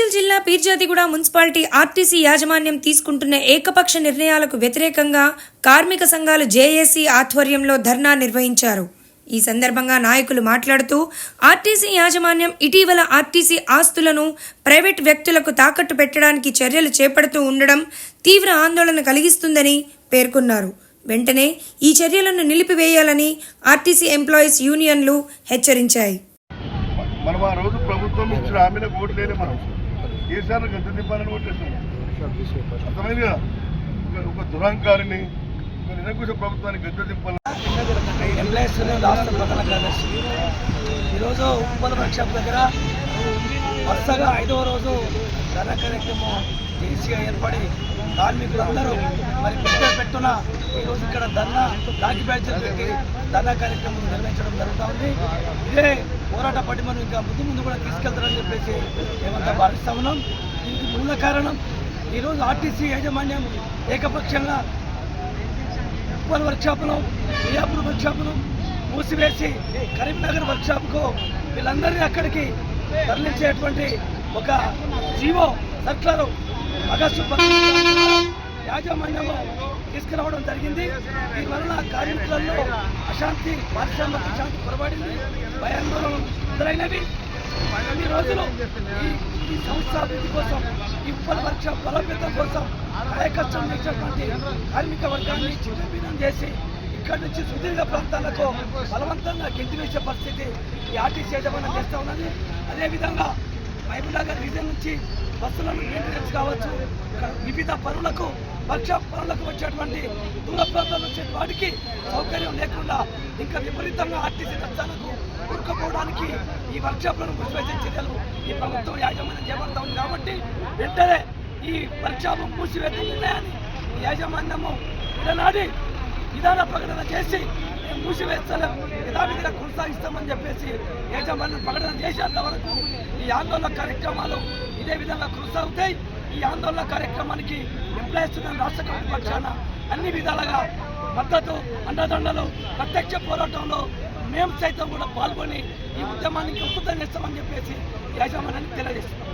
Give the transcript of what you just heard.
మేడ్చల్ జిల్లా Peerzadiguda municipality RTC యాజమాన్యం తీసుకుంటున్న ఏకపక్ష నిర్ణయాలకు వ్యతిరేకంగా కార్మిక సంఘాలు జేఏసీ ఆధ్వర్యంలో ధర్నా నిర్వహించారు. ఈ సందర్భంగా నాయకులు మాట్లాడుతూ ఆర్టీసీ యాజమాన్యం ఇటీవల ఆర్టీసీ ఆస్తులను ప్రైవేట్ వ్యక్తులకు తాకట్టు పెట్టడానికి చర్యలు చేపడుతూ ఉండడం తీవ్ర ఆందోళన కలిగిస్తుందని పేర్కొన్నారు. వెంటనే ఈ చర్యలను నిలిపివేయాలని ఆర్టీసీ ఎంప్లాయీస్ యూనియన్లు హెచ్చరించాయి. మనం ఆ రోజు ప్రభుత్వం ఇచ్చిన హామీలకు ఓట్లేని మనం కేసీఆర్ గంట దింపాలని ఓట్లేసాం. అర్థమైందిగా ఒక దురహంకారిని ఒక నిరంకుశ ప్రభుత్వానికి గంట దింపాలని ఎంప్లాయీస్ రాష్ట్ర ప్రధాన కార్యదర్శి ఈరోజు ఉప్పల్ వర్క్షాప్ దగ్గర వరుసగా 5వ రోజు ధర్నా కార్యక్రమం జేసీగా ఏర్పడి కార్మికులందరూ మరి పెట్టున ఈరోజు ఇక్కడ ధర్నా రాఖీ బ్యాడ్జీలు పెట్టి ధర్నా కార్యక్రమం నిర్వహించడం జరుగుతూ ఉంది. ఇదే పోరాట పటిమను ఇంకా ముందు కూడా తీసుకెళ్తారని చెప్పేసి మేమంతా భావిస్తూ ఉన్నాం. దీనికి మూల కారణం ఈరోజు ఆర్టీసీ యాజమాన్యం ఏకపక్షంగా ఉప్పల్ వర్క్షాపును, మియాపూర్ వర్క్షాపును మూసివేసి కరీంనగర్ వర్క్షాప్కు వీళ్ళందరినీ అక్కడికి తరలించేటువంటి ఒక జీవో సర్కులర్ ఆగస్టు 10 యాజమాన్యము తీసుకురావడం జరిగింది. దీనివల్ల కార్మికులలో అశాంతి, పారిశ్రామిక అశాంతి పొరబడింది, భయాందోళనలు ఎదురైనవి. ఈ రోజులు ఈ సంస్థ అభివృద్ధి కోసం, ఈ ఉప్పల్ వర్క్షాప్ బలోపేతం కోసం కాయకష్టం చేసినటువంటి కార్మిక వర్గాన్ని చిన్నభిన్నం చేసి ఇక్కడి నుంచి సుదీర్ఘ ప్రాంతాలకు బలవంతంగా గెంటివేసే పరిస్థితి ఈ ఆర్టీసీ యాజమాన్యం చేస్తూ ఉన్నది. అదేవిధంగా మహబూబ్నగర్ రీజన్ నుంచి బస్సులను మెయింటెనెన్స్ కావచ్చు, వివిధ పనులకు వర్క్షాప్ పనులకు వచ్చేటువంటి దూర ప్రాంతాలు వచ్చే వాటికి సౌకర్యం లేకుండా ఇంకా విపరీతంగా ఆర్టీసీ నష్టాలకు కూరుకుపోవడానికి ఈ వర్క్షాప్లను మూసివేసే చర్యలు ఈ ప్రభుత్వం యాజమాన్యం చేపడతా ఉంది. కాబట్టి వెంటనే ఈ వర్క్షాప్ మూసివేసే నిర్ణయాన్ని ఈ యాజమాన్యము విడనాడి విధాన ప్రకటన చేసి మూసివేస్తలేం, యథావిధిగా కొనసాగిస్తామని చెప్పేసి యాజమాన్యం ప్రకటన చేసేంత వరకు ఈ ఆందోళన కార్యక్రమాలు ఇదే విధంగా కొనసాగుతాయి. ఈ ఆందోళన కార్యక్రమానికి ఎంప్లాయీస్ రాష్ట్ర కమిటీ పక్షాన అన్ని విధాలుగా మద్దతు, అండదండలు, ప్రత్యక్ష పోరాటంలో మేము సైతం కూడా పాల్గొని ఈ ఉద్యమానికి ఉధృతం చేస్తామని చెప్పేసి యాజమాన్యానికి తెలియజేస్తున్నాం.